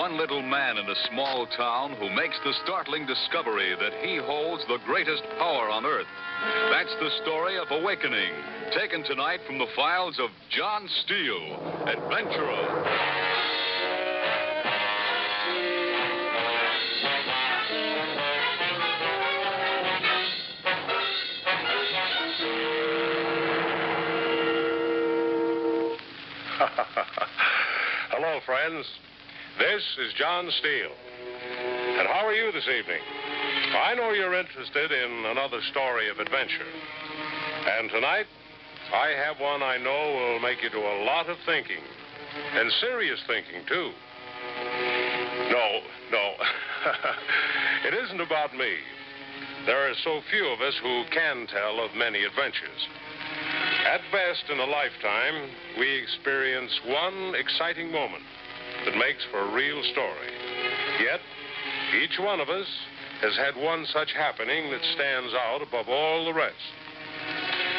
one little man in a small town who makes the startling discovery that he holds the greatest power on earth. That's the story of Awakening, taken tonight from the files of John Steele, adventurer. Hello, friends. This is John Steele. And how are you this evening? I know you're interested in another story of adventure. And tonight, I have one I know will make you do a lot of thinking. And serious thinking, too. No. It isn't about me. There are so few of us who can tell of many adventures. At best, in a lifetime, we experience one exciting moment that makes for a real story. Yet, each one of us has had one such happening that stands out above all the rest.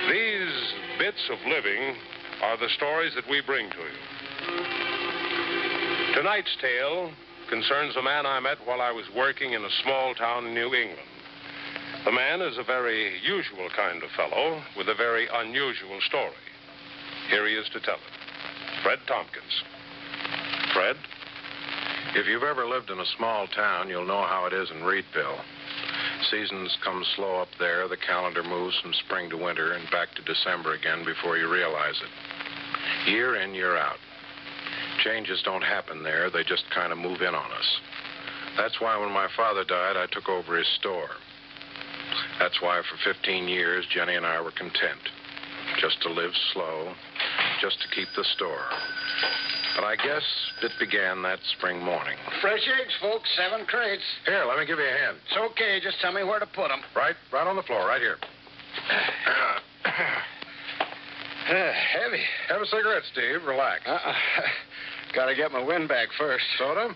These bits of living are the stories that we bring to you. Tonight's tale concerns a man I met while I was working in a small town in New England. The man is a very usual kind of fellow with a very unusual story. Here he is to tell it. Fred Tompkins. Fred? If you've ever lived in a small town, you'll know how it is in Reedville. Seasons come slow up there. The calendar moves from spring to winter and back to December again before you realize it. Year in, year out. Changes don't happen there. They just kind of move in on us. That's why when my father died, I took over his store. That's why for 15 years, Jenny and I were content. Just to live slow, just to keep the store. But I guess it began that spring morning. Fresh eggs, folks, 7 crates. Here, let me give you a hand. It's okay, just tell me where to put them. Right on the floor, right here. Heavy. Have a cigarette, Steve. Relax. Gotta get my wind back first. Soda?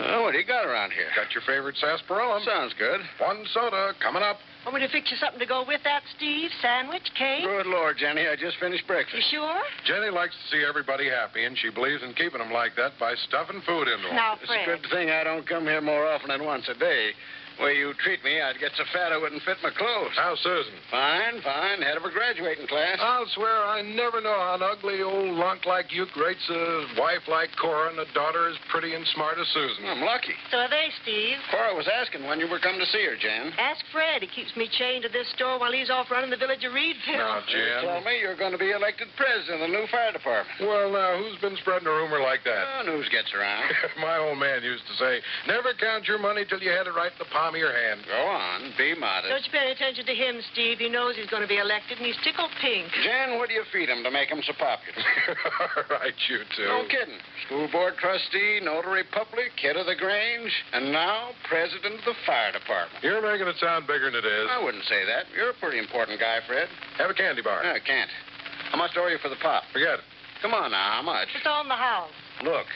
Oh, what do you got around here? Got your favorite sarsaparilla? Sounds good. 1 soda, coming up. Want me to fix you something to go with that, Steve? Sandwich, cake? Good Lord, Jenny, I just finished breakfast. You sure? Jenny likes to see everybody happy, and she believes in keeping them like that by stuffing food into them. Now, It's Fred. a good thing I don't come here more often than once a day. The way you treat me, I'd get so fat I wouldn't fit my clothes. How's Susan? Fine. Head of her graduating class. I'll swear I never know how an ugly old lunk like you creates a wife like Cora and a daughter as pretty and smart as Susan. I'm lucky. So are they, Steve. Cora was asking when you were coming to see her, Jan. Ask Fred. He keeps me chained to this store while he's off running the village of Reedville. Now, They Jen. tell me you're going to be elected president of the new fire department. Well, now, who's been spreading a rumor like that? News gets around. My old man used to say, never count your money till you had it right in the palm of your hand. Go on, be modest. Don't you pay any attention to him, Steve. He knows he's going to be elected, and he's tickled pink. Jan, what do you feed him to make him so popular? All right, you two. No kidding. School board trustee, notary public, head of the Grange, and now president of the fire department. You're making it sound bigger than it is. I wouldn't say that. You're a pretty important guy, Fred. Have a candy bar. I can't. How much do I owe you for the pop? Forget it. Come on now, how much? It's on the house. Look,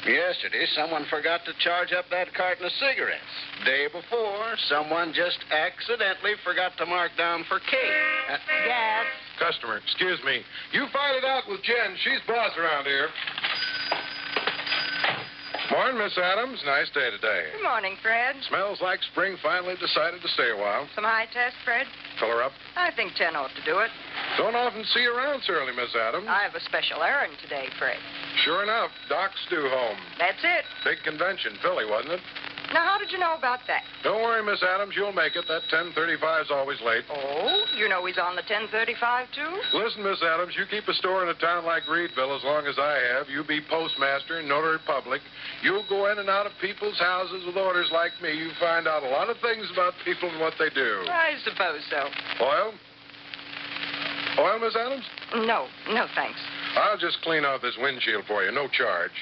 yesterday someone forgot to charge up that carton of cigarettes. Day before, someone just accidentally forgot to mark down for cake. Yes. Customer, excuse me. You fight it out with Jen. She's boss around here. Morning, Miss Adams. Nice day today. Good morning, Fred. Smells like spring finally decided to stay a while. Some high test, Fred? Fill her up. I think 10 ought to do it. Don't often see you around so early, Miss Adams. I have a special errand today, Fred. Sure enough, Doc's due home. That's it. Big convention, Philly, wasn't it? Now, how did you know about that? Don't worry, Miss Adams. You'll make it. That 10:35's always late. Oh, you know he's on the 10:35, too? Listen, Miss Adams, you keep a store in a town like Reedville as long as I have. You be postmaster and notary public. You'll go in and out of people's houses with orders like me. You find out a lot of things about people and what they do. I suppose so. Oil? Oil, Miss Adams? No, thanks. I'll just clean off this windshield for you. No charge.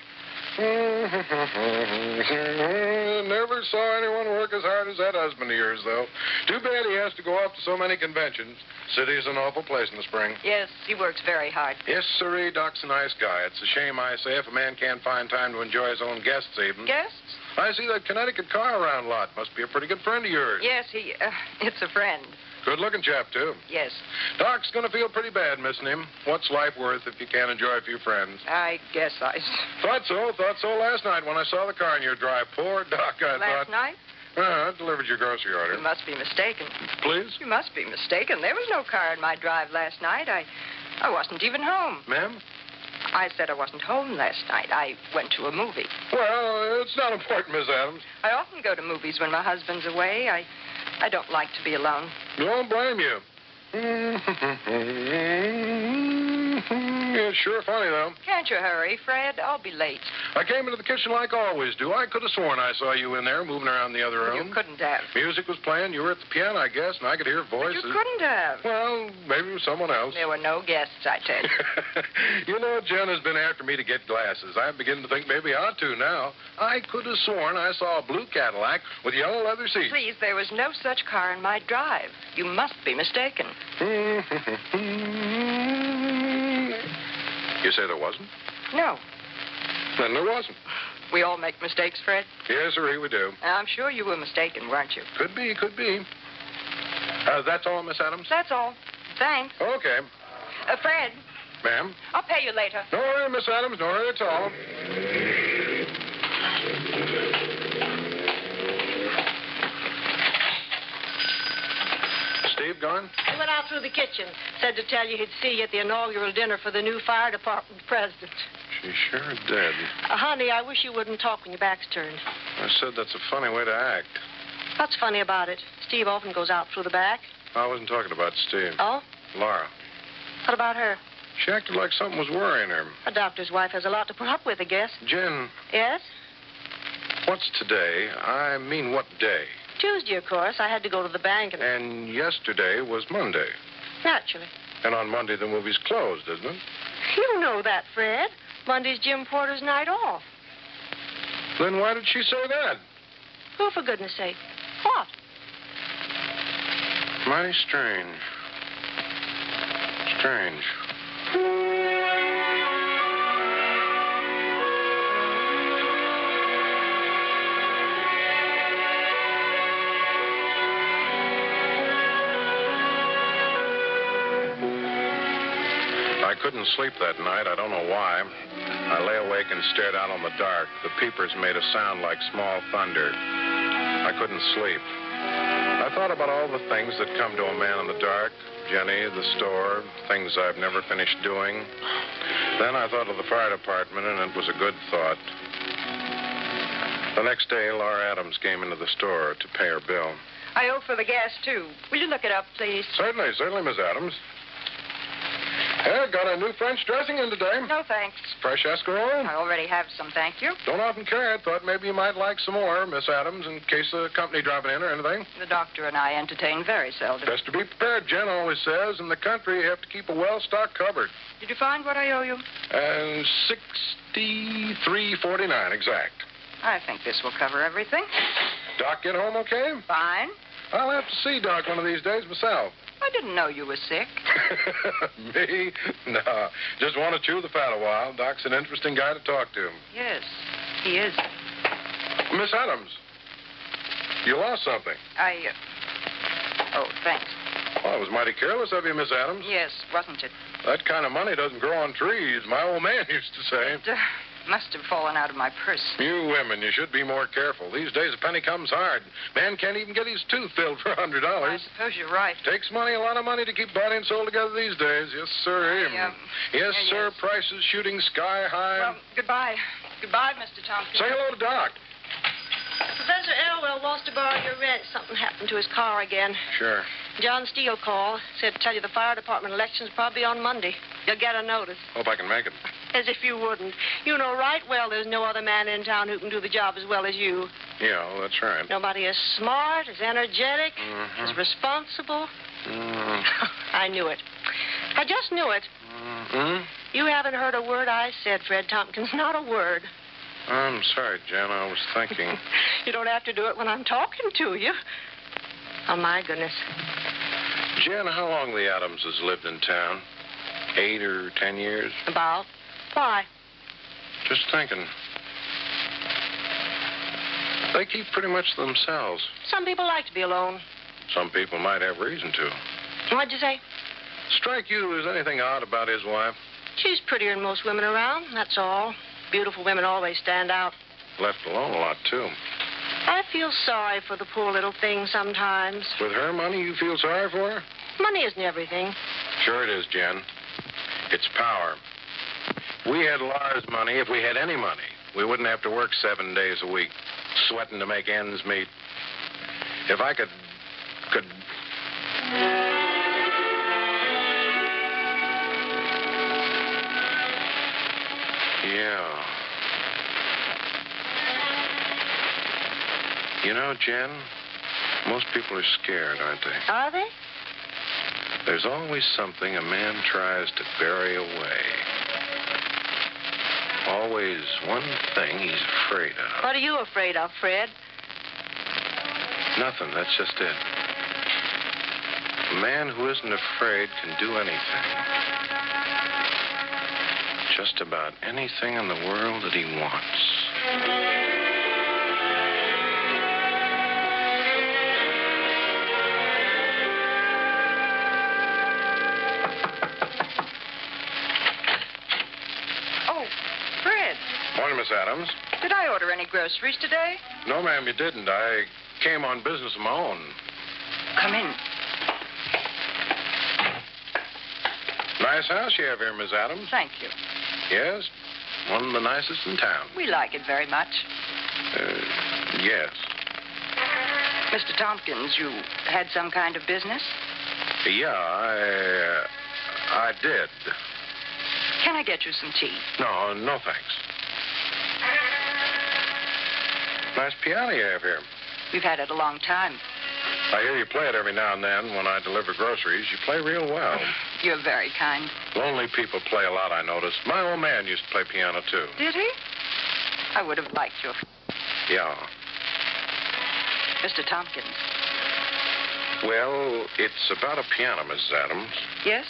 Never saw anyone work as hard as that husband of yours, though. Too bad he has to go off to so many conventions. City's an awful place in the spring. Yes, he works very hard. Yes, sirree, Doc's a nice guy. It's a shame, I say, if a man can't find time to enjoy his own guests even. Guests? I see that Connecticut car around lot. Must be a pretty good friend of yours. Yes, it's a friend. Good-looking chap, too. Yes. Doc's going to feel pretty bad missing him. What's life worth if you can't enjoy a few friends? I guess I... Thought so last night when I saw the car in your drive. Poor Doc, I thought. Last night? I delivered your grocery order. You must be mistaken. Please? You must be mistaken. There was no car in my drive last night. I wasn't even home. Ma'am? I said I wasn't home last night. I went to a movie. Well, it's not important, Miss Adams. I often go to movies when my husband's away. I don't like to be alone. Don't blame you. It's sure funny, though. Can't you hurry, Fred? I'll be late. I came into the kitchen like I always do. I could have sworn I saw you in there moving around the other room. You couldn't have. Music was playing. You were at the piano, I guess, and I could hear voices. But you couldn't have. Well, maybe it was someone else. There were no guests, I tell you. You know, Jen has been after me to get glasses. I'm beginning to think maybe I ought to now. I could have sworn I saw a blue Cadillac with yellow leather seats. Please, there was no such car in my drive. You must be mistaken. You say there wasn't? No. Then there wasn't. We all make mistakes, Fred. Yes, sir, we do. I'm sure you were mistaken, weren't you? Could be. That's all, Miss Adams? That's all. Thanks. Okay. Fred, Ma'am? I'll pay you later. No worry, Miss Adams. No worry at all. Steve gone? He went out through the kitchen. Said to tell you he'd see you at the inaugural dinner for the new fire department president. She sure did. Honey, I wish you wouldn't talk when your back's turned. I said that's a funny way to act. What's funny about it? Steve often goes out through the back. I wasn't talking about Steve. Oh? Laura. What about her? She acted like something was worrying her. A doctor's wife has a lot to put up with, I guess. Jen, Yes? what's today? I mean, what day? Tuesday, of course. I had to go to the bank and... And yesterday was Monday. Naturally. And on Monday, the movie's closed, isn't it? You know that, Fred. Monday's Jim Porter's night off. Then why did she say that? Oh, for goodness sake. What? Mighty strange. Strange. I couldn't sleep that night. I don't know why. I lay awake and stared out on the dark. The peepers made a sound like small thunder. I couldn't sleep. I thought about all the things that come to a man in the dark. Jenny, the store, things I've never finished doing. Then I thought of the fire department, and it was a good thought. The next day, Laura Adams came into the store to pay her bill. I owe for the gas, too. Will you look it up, please? Certainly, Miss Adams. Yeah, got a new French dressing in today. No, thanks. Fresh escarole. I already have some, thank you. Don't often carry it. Thought maybe you might like some more, Miss Adams, in case the company dropping in or anything. The doctor and I entertain very seldom. Best to be prepared, Jen always says. In the country, you have to keep a well-stocked cupboard. Did you find what I owe you? And $63.49 exact. I think this will cover everything. Doc get home okay? Fine. I'll have to see Doc one of these days myself. I didn't know you were sick. Me? No. Just want to chew the fat a while. Doc's an interesting guy to talk to. Yes, he is. Miss Adams, you lost something. Oh, thanks. Well, it was mighty careless of you, Miss Adams. Yes, wasn't it? That kind of money doesn't grow on trees, my old man used to say. It must have fallen out of my purse. You women, you should be more careful. These days, a penny comes hard. Man can't even get his tooth filled for $100. I suppose you're right. Takes money, a lot of money to keep body and soul together these days. Yes, sir. Yes, sir. Yes. Prices shooting sky high. Well, goodbye. Goodbye, Mr. Tompkins. Say hello to Doc. Professor Elwell wants to borrow your rent. Something happened to his car again. Sure. John Steele called. Said to tell you the fire department election's probably on Monday. You'll get a notice. Hope I can make it. As if you wouldn't. You know right well there's no other man in town who can do the job as well as you. Yeah, well, that's right. Nobody as smart, as energetic, Mhm. as responsible. Mm. I knew it. I just knew it. Mm. You haven't heard a word I said, Fred Tompkins. Not a word. I'm sorry, Jen. I was thinking. You don't have to do it when I'm talking to you. Oh, my goodness. Jen, how long the Adamses lived in town? 8 or 10 years? About? Why? Just thinking. They keep pretty much to themselves. Some people like to be alone. Some people might have reason to. What'd you say? Strike you as anything odd about his wife? She's prettier than most women around, that's all. Beautiful women always stand out. Left alone a lot, too. I feel sorry for the poor little thing sometimes. With her money, you feel sorry for her? Money isn't everything. Sure it is, Jen. It's power. If we had Laura's money, if we had any money, we wouldn't have to work 7 days a week, sweating to make ends meet. If I could... Yeah. You know, Jen, most people are scared, aren't they? Are they? There's always something a man tries to bury away. Always one thing he's afraid of. What are you afraid of, Fred? Nothing, that's just it. A man who isn't afraid can do anything. Just about anything in the world that he wants. Morning, Miss Adams. Did I order any groceries today? No, ma'am, you didn't. I came on business of my own. Come in. Nice house you have here, Miss Adams. Thank you. Yes, one of the nicest in town. We like it very much. Yes. Mr. Tompkins, you had some kind of business? Yeah, I did. Can I get you some tea? No, thanks. Nice piano you have here. We've had it a long time. I hear you play it every now and then when I deliver groceries. You play real well. You're very kind. Lonely people play a lot, I noticed. My old man used to play piano, too. Did he? I would have liked you. Yeah. Mr. Tompkins. Well, it's about a piano, Mrs. Adams. Yes?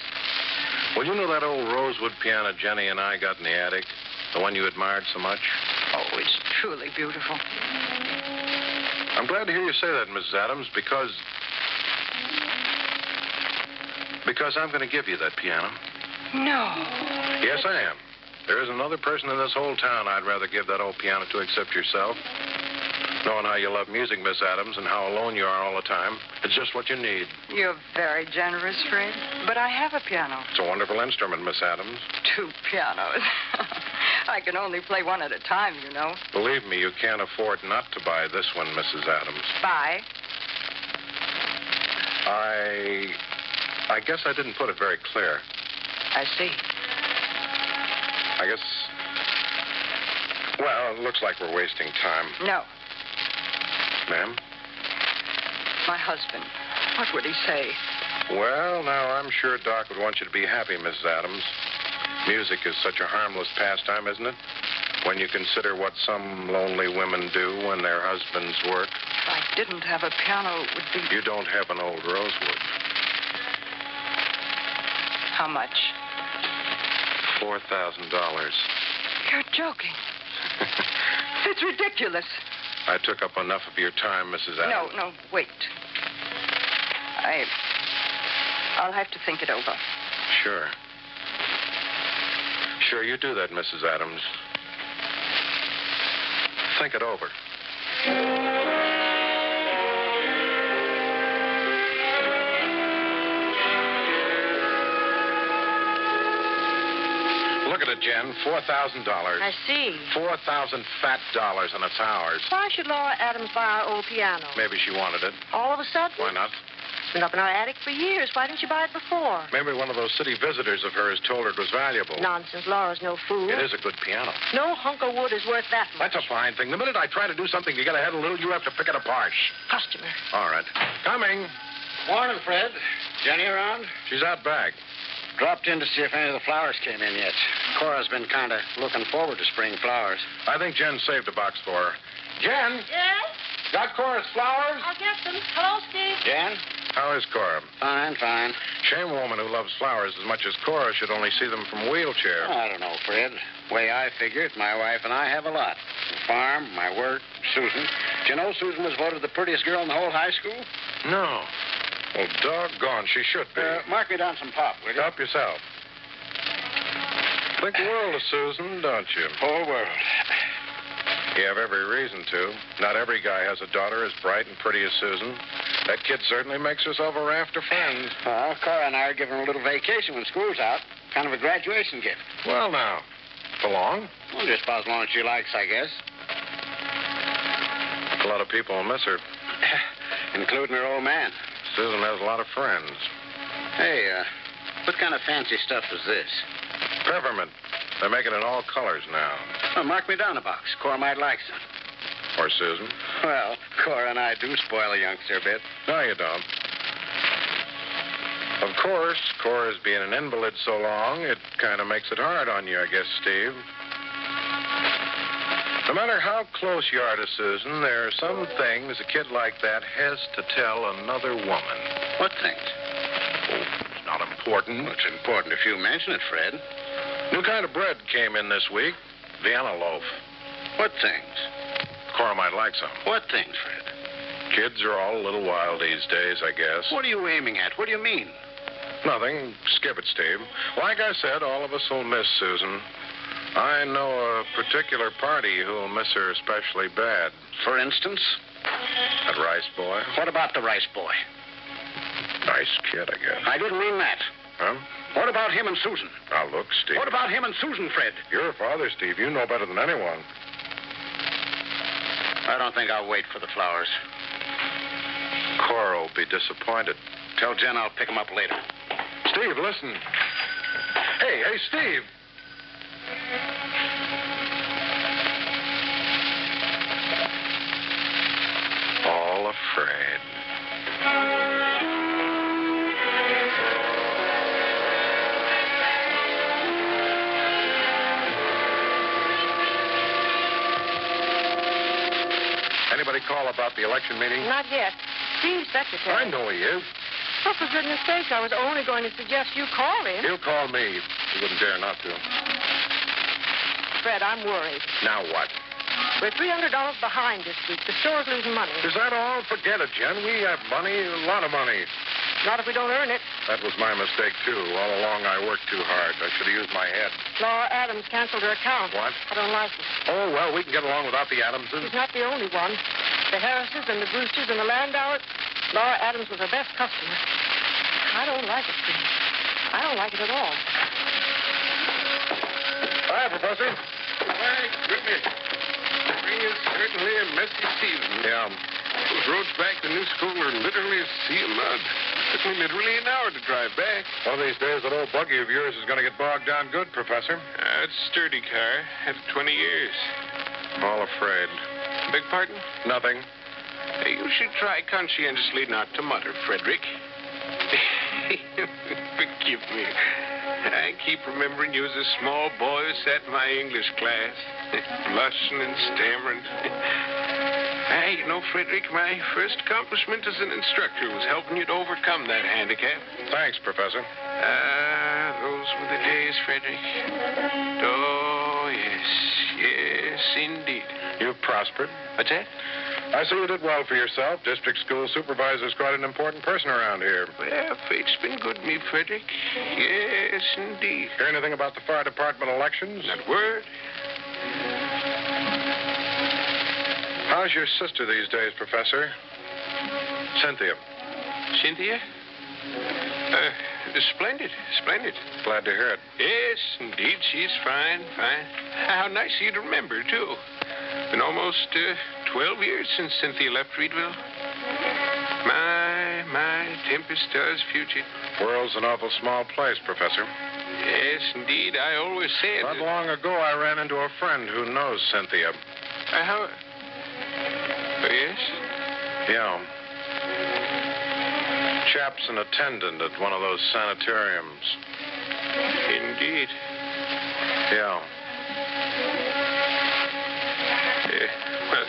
Well, you know that old rosewood piano Jenny and I got in the attic? The one you admired so much? Oh, it's truly beautiful. I'm glad to hear you say that, Mrs. Adams, because I'm going to give you that piano. No. Yes, I am. There isn't another person in this whole town I'd rather give that old piano to except yourself. Knowing how you love music, Miss Adams, and how alone you are all the time, it's just what you need. You're very generous, Fred. But I have a piano. It's a wonderful instrument, Miss Adams. 2 pianos. I can only play one at a time, you know. Believe me, you can't afford not to buy this one, Mrs. Adams. Buy? I guess I didn't put it very clear. I see. I guess... Well, it looks like we're wasting time. No. Ma'am? My husband. What would he say? Well, now, I'm sure Doc would want you to be happy, Mrs. Adams. Music is such a harmless pastime, isn't it? When you consider what some lonely women do when their husbands work. If I didn't have a piano, it would be... You don't have an old rosewood. How much? $4,000. You're joking. It's ridiculous. I took up enough of your time, Mrs. Adams. No, wait. I'll have to think it over. Sure. Sure, you do that, Mrs. Adams. Think it over. Look at it, Jen. $4,000. I see. 4,000 fat dollars, and it's ours. Why should Laura Adams buy our old piano? Maybe she wanted it. All of a sudden? Why not? It's been up in our attic for years. Why didn't you buy it before? Maybe one of those city visitors of hers told her it was valuable. Nonsense. Laura's no fool. It is a good piano. No hunk of wood is worth that much. That's a fine thing. The minute I try to do something to get ahead a little, you have to pick it apart. Customer. All right. Coming. Morning, Fred. Jenny around? She's out back. Dropped in to see if any of the flowers came in yet. Cora's been kind of looking forward to spring flowers. I think Jen saved a box for her. Jen? Yes? Got Cora's flowers? I'll get them. Hello, Steve. Jen? How is Cora? Fine. Shame a woman who loves flowers as much as Cora should only see them from a wheelchair. I don't know, Fred. Way I figure it, my wife and I have a lot. The farm, my work, Susan. Do you know Susan was voted the prettiest girl in the whole high school? No. Well, doggone, she should be. Mark me down some pop, will you? Help yourself. Think the world of Susan, don't you? Whole world. You have every reason to. Not every guy has a daughter as bright and pretty as Susan. That kid certainly makes herself a raft of friends. Well, Cora and I are giving her a little vacation when school's out. Kind of a graduation gift. Well, now. For long? Well, just about as long as she likes, I guess. A lot of people will miss her. Including her old man. Susan has a lot of friends. Hey, what kind of fancy stuff is this? Peppermint. They're making it all colors now. Well, mark me down a box. Cora might like some. Or Susan. Well, Cora and I do spoil a youngster a bit. No, you don't. Of course, Cora's being an invalid so long, it kind of makes it hard on you, I guess, Steve. No matter how close you are to Susan, there are some things a kid like that has to tell another woman. What things? Oh, it's not important. Well, it's important if you mention it, Fred. New kind of bread came in this week. Vienna loaf. What things? Cora might like some. What things, Fred? Kids are all a little wild these days, I guess. What are you aiming at? What do you mean? Nothing. Skip it, Steve. Like I said, all of us will miss Susan. I know a particular party who'll miss her especially bad. For instance? That Rice boy. What about the Rice boy? Nice kid, I guess. I didn't mean that. Huh? What about him and Susan? Now, look, Steve. What about him and Susan, Fred? You're a father, Steve. You know better than anyone. I don't think I'll wait for the flowers. Cora will be disappointed. Tell Jen I'll pick him up later. Steve, listen. Hey, Steve. All afraid. Anybody call about the election meeting? Not yet. Steve's secretary. I know he is. Oh, for goodness sake, I was only going to suggest you call him. He'll call me. He wouldn't dare not to. Fred, I'm worried. Now what? We're $300 behind this week. The store's losing money. Is that all? Forget it, Jen. We have money, a lot of money. Not if we don't earn it. That was my mistake, too. All along, I worked too hard. I should have used my head. Laura Adams canceled her account. What? I don't like it. Oh, well, we can get along without the Adamses. She's not the only one. The Harrises and the Brewsters and the Landauers. Laura Adams was her best customer. I don't like it, Steve. I don't like it at all. Hi, Professor. My goodness. Spring is certainly a messy season. Yeah. Those roads back to New School are literally a sea of mud. It took me literally an hour to drive back. One of these days, that old buggy of yours is going to get bogged down good, Professor. It's a sturdy car. Had it 20 years. All afraid. Beg pardon? Nothing. You should try conscientiously not to mutter, Frederick. Forgive me. I keep remembering you as a small boy who sat in my English class, blushing and stammering. Hey, you know, Frederick, my first accomplishment as an instructor was helping you to overcome that handicap. Thanks, Professor. Those were the days, Frederick. Oh, yes. Yes, indeed. You've prospered. What's that? I see you did well for yourself. District school supervisor's quite an important person around here. Well, fate's been good to me, Frederick. Yes, indeed. Hear anything about the fire department elections? Not a word. How's your sister these days, Professor? Cynthia. Cynthia? Splendid, splendid. Glad to hear it. Yes, indeed, she's fine, fine. How nice of you to remember, too. Been almost 12 years since Cynthia left Reedville. My, tempest does future. World's an awful small place, Professor. Yes, indeed, I always say it. Not long ago, I ran into a friend who knows Cynthia. How? Oh, yes? Yeah. Chap's an attendant at one of those sanitariums. Indeed. Yeah. Well,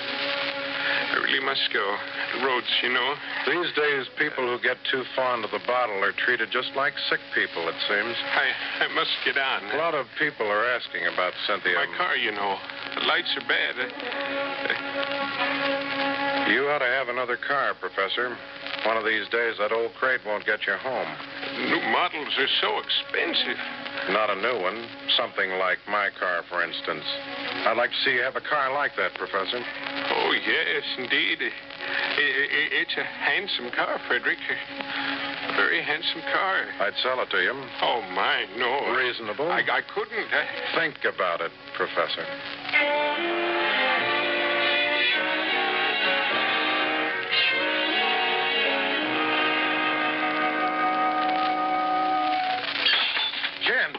I really must go. The roads, you know. These days, people who get too fond of the bottle are treated just like sick people, it seems. I must get on. A lot of people are asking about Cynthia. My car, you know. The lights are bad. You ought to have another car, Professor. One of these days, that old crate won't get you home. New models are so expensive. Not a new one. Something like my car, for instance. I'd like to see you have a car like that, Professor. Oh, yes, indeed. It's a handsome car, Frederick. A very handsome car. I'd sell it to you. Oh, my, no. Reasonable? I couldn't. Think about it, Professor. Jen!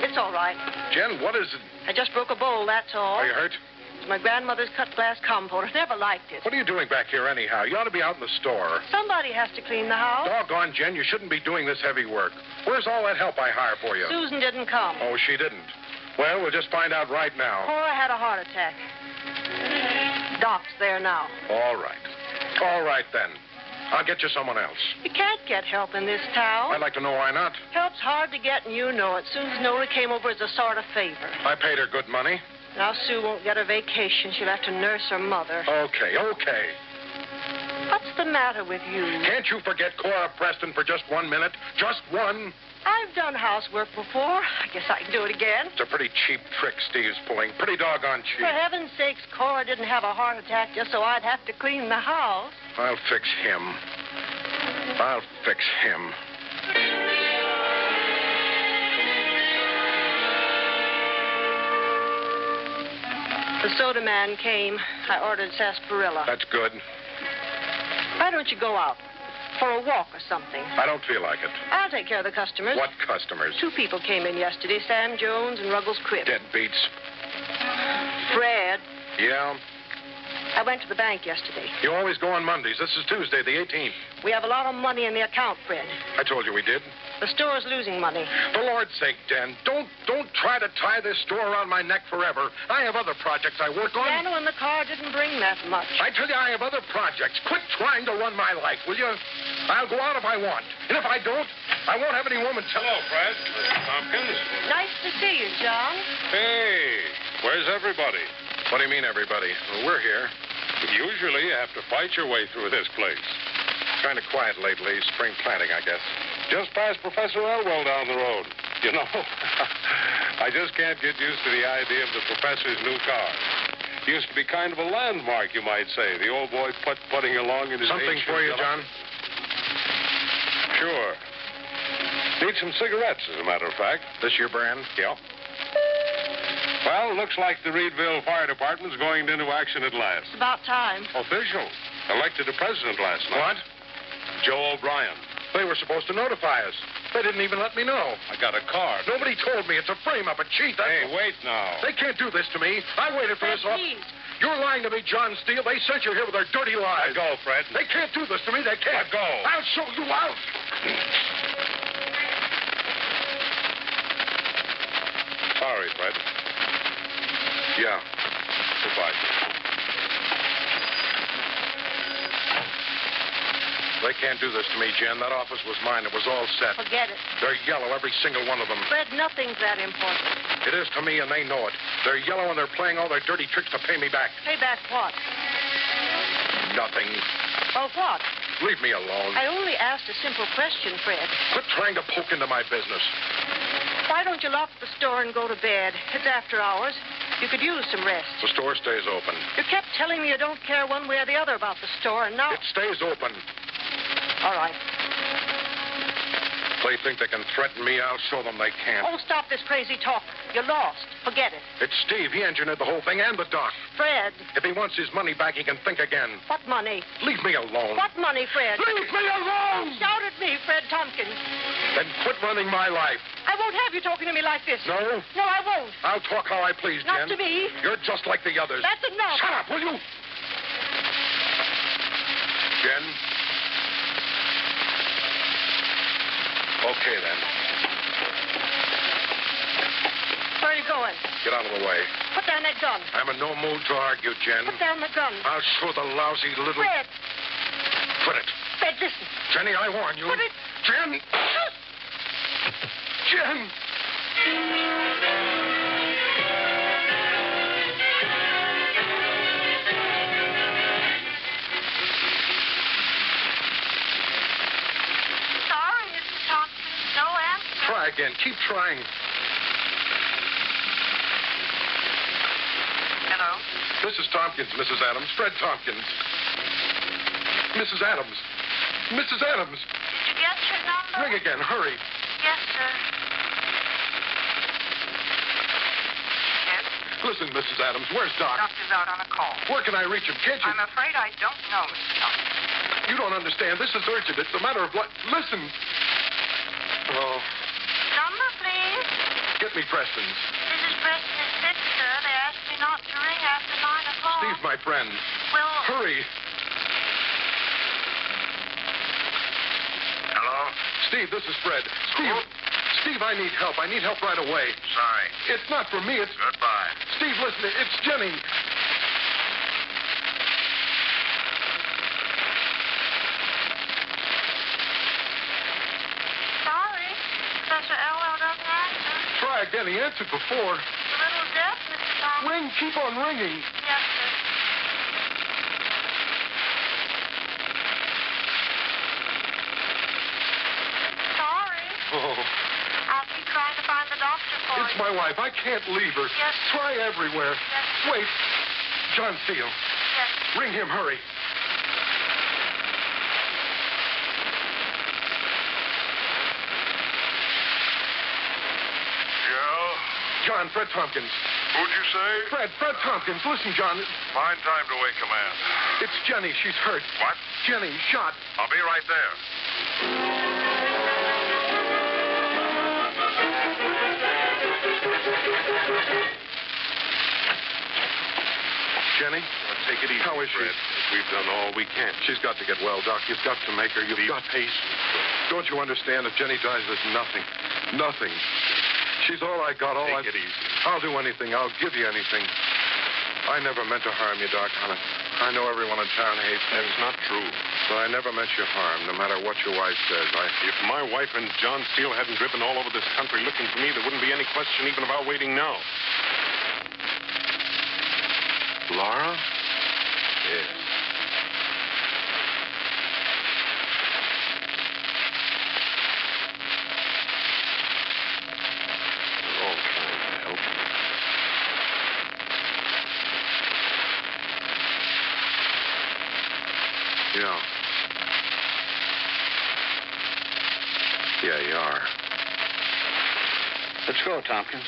It's all right. Jen, what is it? I just broke a bowl, that's all. Are you hurt? It's my grandmother's cut glass compote. I never liked it. What are you doing back here anyhow? You ought to be out in the store. Somebody has to clean the house. Doggone, Jen, you shouldn't be doing this heavy work. Where's all that help I hire for you? Susan didn't come. Oh, she didn't. Well, we'll just find out right now. Cora had a heart attack. Doc's there now. All right. All right, then. I'll get you someone else. You can't get help in this town. I'd like to know why not. Help's hard to get, and you know it. Susan only came over as a sort of favor. I paid her good money. Now Sue won't get her vacation. She'll have to nurse her mother. Okay. What's the matter with you? Can't you forget Cora Preston for just 1 minute? Just one? I've done housework before. I guess I can do it again. It's a pretty cheap trick Steve's pulling. Pretty doggone cheap. For heaven's sakes, Cora didn't have a heart attack just so I'd have to clean the house. I'll fix him. The soda man came. I ordered sarsaparilla. That's good. Why don't you go out for a walk or something? I don't feel like it. I'll take care of the customers. What customers? 2 people came in yesterday, Sam Jones and Ruggles Cribb. Deadbeats. Fred, Yeah? I went to the bank yesterday. You always go on Mondays. This is Tuesday, the 18th. We have a lot of money in the account, Fred. I told you we did. The store's losing money. For Lord's sake, Dan, don't try to tie this store around my neck forever. I have other projects I work on. Piano in the car didn't bring that much. I tell you, I have other projects. Quit trying to run my life, will you? I'll go out if I want. And if I don't, I won't have any woman tell. Hello, Fred. Mr. Tompkins. Nice to see you, John. Hey, where's everybody? What do you mean, everybody? Well, we're here. Usually you have to fight your way through this place. Kind of quiet lately. Spring planting, I guess. Just past Professor Elwell down the road. You know, I just can't get used to the idea of the professor's new car. Used to be kind of a landmark, you might say. The old boy putting along in his Something ancient for you, yellow- John? Sure. Need some cigarettes, as a matter of fact. This your brand? Yeah. Well, looks like the Reedville Fire Department's going into action at last. It's about time. Official. Elected a president last night. What? Joe O'Brien. They were supposed to notify us. They didn't even let me know. I got a card. Nobody told me. It's a frame-up, a cheat. Hey, wait now. They can't do this to me. I waited for Fred, this. please. You're lying to me, John Steele. They sent you here with their dirty lies. Let go, Fred. They can't do this to me. They can't. Let go. I'll show you out. Sorry, Fred. Yeah. Goodbye. They can't do this to me, Jen. That office was mine. It was all set. Forget it. They're yellow, every single one of them. Fred, nothing's that important. It is to me, and they know it. They're yellow, and they're playing all their dirty tricks to pay me back. Pay back what? Nothing. Well, what? Leave me alone. I only asked a simple question, Fred. Quit trying to poke into my business. Why don't you lock the store and go to bed? It's after hours. You could use some rest. The store stays open. You kept telling me you don't care one way or the other about the store, and now... It stays open. All right. They think they can threaten me. I'll show them they can't. Oh, stop this crazy talk. You're lost. Forget it. It's Steve. He engineered the whole thing, and the doc. Fred. If he wants his money back, he can think again. What money? Leave me alone. What money, Fred? Leave me alone! Shout at me, Fred Tompkins. Then quit running my life. I won't have you talking to me like this. No? No, I won't. I'll talk how I please, Not Jen. to me. You're just like the others. That's enough. Shut up, will you? Jen? Okay, then. Where are you going? Get out of the way. Put down that gun. I'm in no mood to argue, Jen. Put down the gun. I'll show the lousy little... Fred. Quit it. Fred, listen. Jenny, I warn you. Put it... Jen! Jen! again. Keep trying. Hello? Mrs. Tompkins, Mrs. Adams. Fred Tompkins. Mrs. Adams. Mrs. Adams. Did you get your number? Ring again. Hurry. Yes, sir. Yes? Listen, Mrs. Adams. Where's Doc? Doctor's out on a call. Where can I reach him? Can't you? I'm afraid I don't know, Mr. Thompson. You don't understand. This is urgent. It's a matter of life. Listen. Oh, Number, please. get me Preston's. Mrs. Preston is sick, sir. They asked me not to ring after 9 o'clock. Steve's my friend. Well, Hurry. Hello? Steve, this is Fred. Steve, I need help. I need help right away. Sorry. It's not for me. It's... Goodbye. Steve, listen. It's Jenny. sorry. Professor Elwell doesn't answer. Try again. He answered before. A little deaf, Mr. Thompson. Ring. Keep on ringing. Yes, sir. Sorry. Oh, I'll keep trying to find the doctor for it's you. my wife. I can't leave her. Yes. Try everywhere. Yes. Wait. John Steele. Yes. Ring him. Hurry. Yeah? John, Fred Tompkins. Who'd you say? Fred Tompkins. Listen, John. Fine time to wake command. It's Jenny. She's hurt. What? Jenny, shot. I'll be right there. Jenny? Take it easy, How is she? Fred. We've done all we can. She's got to get well, Doc. You've got to make her. You've Be got... patient. Don't you understand? If Jenny dies, there's nothing. Nothing. She's all I got. Take it easy. I'll do anything. I'll give you anything. I never meant to harm you, Doc. I know everyone in town hates me. That's not true. But I never meant you harm, no matter what your wife says. If my wife and John Steele hadn't driven all over this country looking for me, there wouldn't be any question even about waiting now. Laura? Yes. We're all trying to help. Yeah. Yeah, you are. Let's go, Tompkins.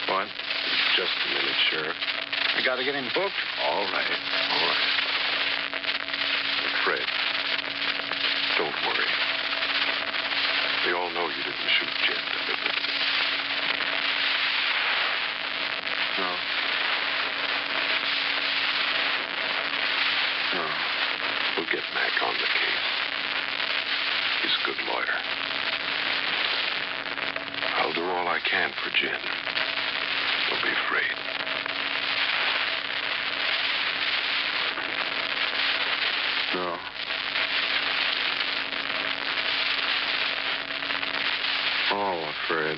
What? Just a minute, Sheriff. I got to get him booked. All right. All right. Fred, don't worry. We all know you didn't shoot Jet deliberately. No. No. We'll get Mac on the case. He's a good lawyer. I'll do all I can for Jen. Don't be afraid. No. Oh, Fred.